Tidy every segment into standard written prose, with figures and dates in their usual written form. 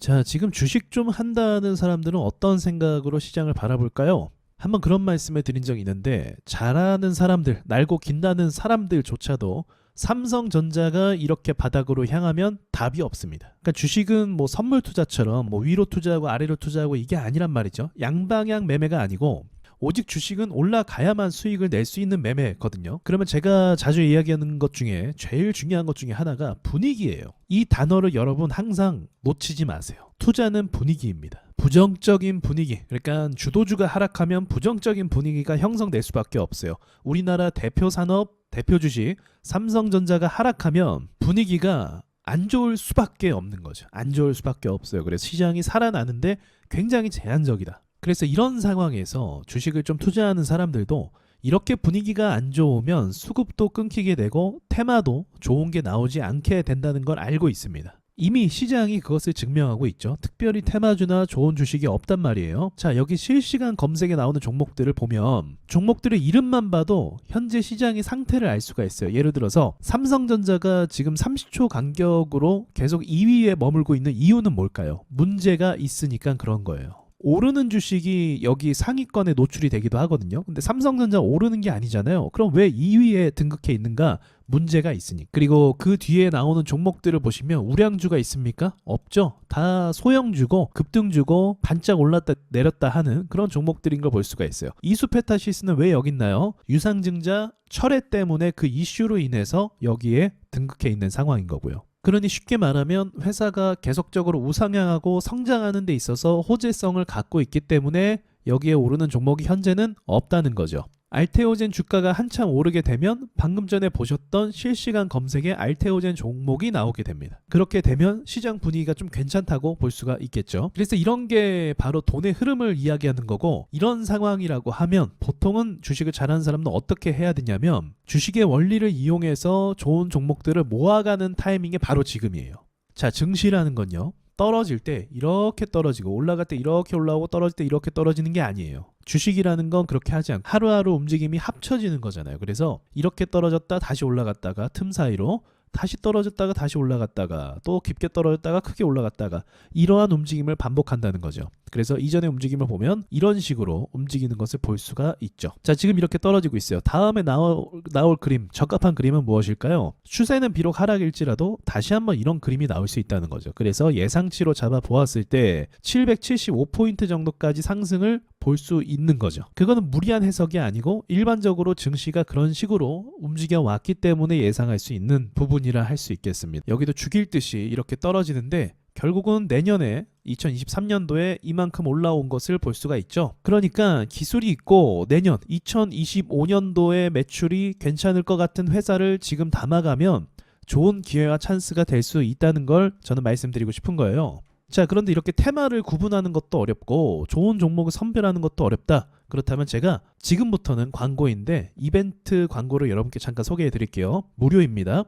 자, 지금 주식 좀 한다는 사람들은 어떤 생각으로 시장을 바라볼까요? 한번 그런 말씀을 드린 적이 있는데, 잘하는 사람들, 날고 긴다는 사람들조차도 삼성전자가 이렇게 바닥으로 향하면 답이 없습니다. 그러니까 주식은 뭐 선물 투자처럼 뭐 위로 투자하고 아래로 투자하고 이게 아니란 말이죠. 양방향 매매가 아니고 오직 주식은 올라가야만 수익을 낼 수 있는 매매거든요. 그러면 제가 자주 이야기하는 것 중에 제일 중요한 것 중에 하나가 분위기예요. 이 단어를 여러분 항상 놓치지 마세요. 투자는 분위기입니다. 부정적인 분위기, 그러니까 주도주가 하락하면 부정적인 분위기가 형성될 수밖에 없어요. 우리나라 대표 산업, 대표 주식 삼성전자가 하락하면 분위기가 안 좋을 수밖에 없는 거죠. 안 좋을 수밖에 없어요. 그래서 시장이 살아나는데 굉장히 제한적이다. 그래서 이런 상황에서 주식을 좀 투자하는 사람들도 이렇게 분위기가 안 좋으면 수급도 끊기게 되고 테마도 좋은 게 나오지 않게 된다는 걸 알고 있습니다. 이미 시장이 그것을 증명하고 있죠. 특별히 테마주나 좋은 주식이 없단 말이에요. 자, 여기 실시간 검색에 나오는 종목들을 보면 종목들의 이름만 봐도 현재 시장의 상태를 알 수가 있어요. 예를 들어서 삼성전자가 지금 30초 간격으로 계속 2위에 머물고 있는 이유는 뭘까요? 문제가 있으니까 그런 거예요. 오르는 주식이 여기 상위권에 노출이 되기도 하거든요. 근데 삼성전자 오르는 게 아니잖아요. 그럼 왜 2위에 등극해 있는가? 문제가 있으니. 그리고 그 뒤에 나오는 종목들을 보시면 우량주가 있습니까? 없죠. 다 소형주고 급등주고 반짝 올랐다 내렸다 하는 그런 종목들인 걸 볼 수가 있어요. 이수페타시스는 왜 여기 있나요? 유상증자 철회 때문에 그 이슈로 인해서 여기에 등극해 있는 상황인 거고요. 그러니 쉽게 말하면 회사가 계속적으로 우상향하고 성장하는 데 있어서 호재성을 갖고 있기 때문에 여기에 오르는 종목이 현재는 없다는 거죠. 알테오젠 주가가 한참 오르게 되면 방금 전에 보셨던 실시간 검색에 알테오젠 종목이 나오게 됩니다. 그렇게 되면 시장 분위기가 좀 괜찮다고 볼 수가 있겠죠. 그래서 이런 게 바로 돈의 흐름을 이야기하는 거고, 이런 상황이라고 하면 보통은 주식을 잘하는 사람은 어떻게 해야 되냐면 주식의 원리를 이용해서 좋은 종목들을 모아가는 타이밍이 바로 지금이에요. 자, 증시라는 건요, 떨어질 때 이렇게 떨어지고 올라갈 때 이렇게 올라오고 떨어질 때 이렇게 떨어지는 게 아니에요. 주식이라는 건 그렇게 하지 않고 하루하루 움직임이 합쳐지는 거잖아요. 그래서 이렇게 떨어졌다 다시 올라갔다가 틈 사이로 다시 떨어졌다가 다시 올라갔다가 또 깊게 떨어졌다가 크게 올라갔다가 이러한 움직임을 반복한다는 거죠. 그래서 이전의 움직임을 보면 이런 식으로 움직이는 것을 볼 수가 있죠. 자, 지금 이렇게 떨어지고 있어요. 다음에 나올 그림, 적합한 그림은 무엇일까요? 추세는 비록 하락일지라도 다시 한번 이런 그림이 나올 수 있다는 거죠. 그래서 예상치로 잡아 보았을 때 775포인트 정도까지 상승을 볼 수 있는 거죠. 그거는 무리한 해석이 아니고 일반적으로 증시가 그런 식으로 움직여 왔기 때문에 예상할 수 있는 부분이라 할 수 있겠습니다. 여기도 죽일 듯이 이렇게 떨어지는데 결국은 내년에 2023년도에 이만큼 올라온 것을 볼 수가 있죠. 그러니까 기술이 있고 내년 2025년도에 매출이 괜찮을 것 같은 회사를 지금 담아가면 좋은 기회와 찬스가 될 수 있다는 걸 저는 말씀드리고 싶은 거예요. 자, 그런데 이렇게 테마를 구분하는 것도 어렵고 좋은 종목을 선별하는 것도 어렵다. 그렇다면 제가 지금부터는 광고인데 이벤트 광고를 여러분께 잠깐 소개해 드릴게요. 무료입니다.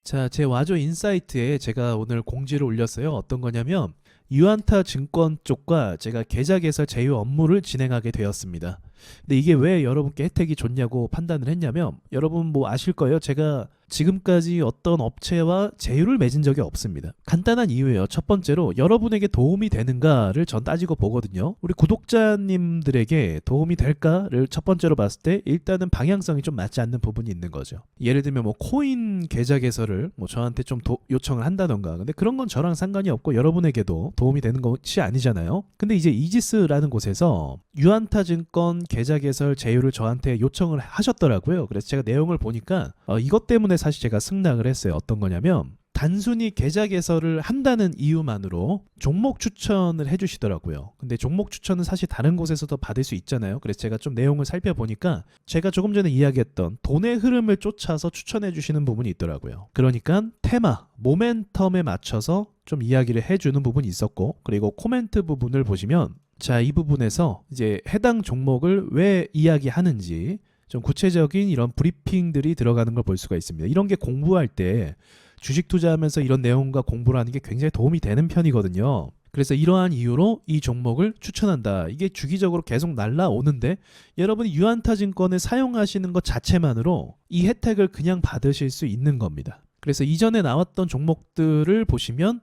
자, 제 와조 인사이트에 제가 오늘 공지를 올렸어요. 어떤 거냐면 유안타 증권 쪽과 제가 계좌 개설 제휴 업무를 진행하게 되었습니다. 근데 이게 왜 여러분께 혜택이 좋냐고 판단을 했냐면, 여러분 뭐 아실 거예요. 제가 지금까지 어떤 업체와 제휴를 맺은 적이 없습니다. 간단한 이유예요. 첫 번째로 여러분에게 도움이 되는가를 전 따지고 보거든요. 우리 구독자님들에게 도움이 될까를 첫 번째로 봤을 때 일단은 방향성이 좀 맞지 않는 부분이 있는 거죠. 예를 들면 뭐 코인 계좌 개설을 뭐 저한테 좀 요청을 한다던가, 근데 그런 건 저랑 상관이 없고 여러분에게도 도움이 되는 것이 아니잖아요. 근데 이제 이지스라는 곳에서 유안타 증권 계좌 개설 제휴를 저한테 요청을 하셨더라고요. 그래서 제가 내용을 보니까 이것 때문에 사실 제가 승낙을 했어요. 어떤 거냐면 단순히 계좌 개설을 한다는 이유만으로 종목 추천을 해주시더라고요. 근데 종목 추천은 사실 다른 곳에서도 받을 수 있잖아요. 그래서 제가 좀 내용을 살펴보니까 제가 조금 전에 이야기했던 돈의 흐름을 쫓아서 추천해 주시는 부분이 있더라고요. 그러니까 테마, 모멘텀에 맞춰서 좀 이야기를 해주는 부분이 있었고, 그리고 코멘트 부분을 보시면 자, 이 부분에서 이제 해당 종목을 왜 이야기하는지 좀 구체적인 이런 브리핑들이 들어가는 걸 볼 수가 있습니다. 이런 게 공부할 때 주식 투자하면서 이런 내용과 공부를 하는 게 굉장히 도움이 되는 편이거든요. 그래서 이러한 이유로 이 종목을 추천한다. 이게 주기적으로 계속 날라오는데 여러분이 유안타 증권을 사용하시는 것 자체만으로 이 혜택을 그냥 받으실 수 있는 겁니다. 그래서 이전에 나왔던 종목들을 보시면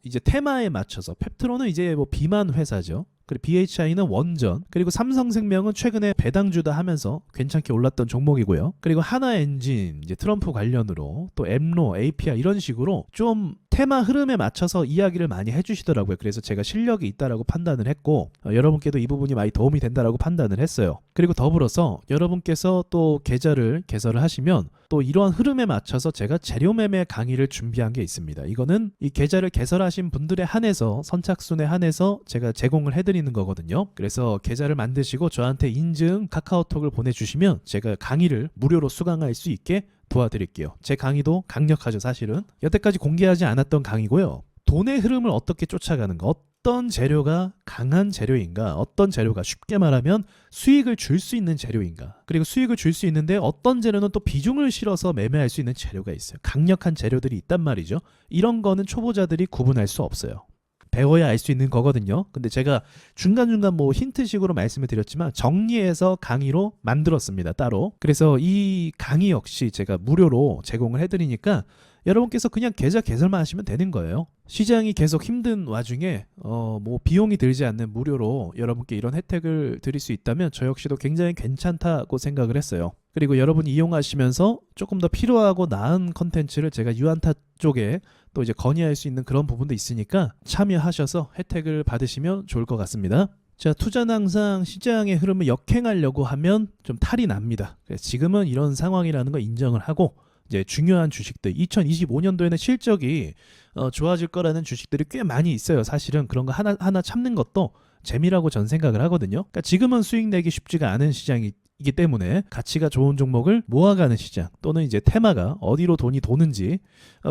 이제 테마에 맞춰서 펩트론은 이제 뭐 비만 회사죠. 그리고 BHI는 원전, 그리고 삼성생명은 최근에 배당주다 하면서 괜찮게 올랐던 종목이고요. 그리고 하나엔진 이제 트럼프 관련으로 또 엠로, API 이런 식으로 좀 테마 흐름에 맞춰서 이야기를 많이 해주시더라고요. 그래서 제가 실력이 있다라고 판단을 했고 여러분께도 이 부분이 많이 도움이 된다라고 판단을 했어요. 그리고 더불어서 여러분께서 또 계좌를 개설을 하시면 또 이러한 흐름에 맞춰서 제가 재료 매매 강의를 준비한 게 있습니다. 이거는 이 계좌를 개설하신 분들에 한해서 선착순에 한해서 제가 제공을 해드리는 거거든요. 그래서 계좌를 만드시고 저한테 인증 카카오톡을 보내주시면 제가 강의를 무료로 수강할 수 있게 도와드릴게요. 제 강의도 강력하죠. 사실은 여태까지 공개하지 않았던 강의고요. 돈의 흐름을 어떻게 쫓아가는가, 어떤 재료가 강한 재료인가, 어떤 재료가 쉽게 말하면 수익을 줄 수 있는 재료인가, 그리고 수익을 줄 수 있는데 어떤 재료는 또 비중을 실어서 매매할 수 있는 재료가 있어요. 강력한 재료들이 있단 말이죠. 이런 거는 초보자들이 구분할 수 없어요. 배워야 알 수 있는 거거든요. 근데 제가 중간중간 뭐 힌트식으로 말씀을 드렸지만 정리해서 강의로 만들었습니다. 따로. 그래서 이 강의 역시 제가 무료로 제공을 해드리니까 여러분께서 그냥 계좌 개설만 하시면 되는 거예요. 시장이 계속 힘든 와중에 뭐 비용이 들지 않는 무료로 여러분께 이런 혜택을 드릴 수 있다면 저 역시도 굉장히 괜찮다고 생각을 했어요. 그리고 여러분이 이용하시면서 조금 더 필요하고 나은 컨텐츠를 제가 유한타 쪽에 또 이제 건의할 수 있는 그런 부분도 있으니까 참여하셔서 혜택을 받으시면 좋을 것 같습니다. 자, 투자는 항상 시장의 흐름을 역행하려고 하면 좀 탈이 납니다. 그래서 지금은 이런 상황이라는 걸 인정을 하고 이제 중요한 주식들 2025년도에는 실적이 좋아질 거라는 주식들이 꽤 많이 있어요. 사실은 그런 거 하나 참는 것도 재미라고 전 생각을 하거든요. 그러니까 지금은 수익 내기 쉽지가 않은 시장이기 때문에 가치가 좋은 종목을 모아가는 시장 또는 이제 테마가 어디로 돈이 도는지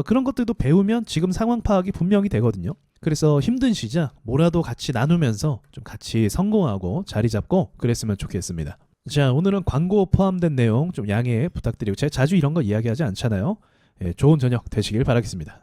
그런 것들도 배우면 지금 상황 파악이 분명히 되거든요. 그래서 힘든 시장 뭐라도 같이 나누면서 좀 같이 성공하고 자리 잡고 그랬으면 좋겠습니다. 자, 오늘은 광고 포함된 내용 좀 양해 부탁드리고 제가 자주 이런 거 이야기하지 않잖아요. 좋은 저녁 되시길 바라겠습니다.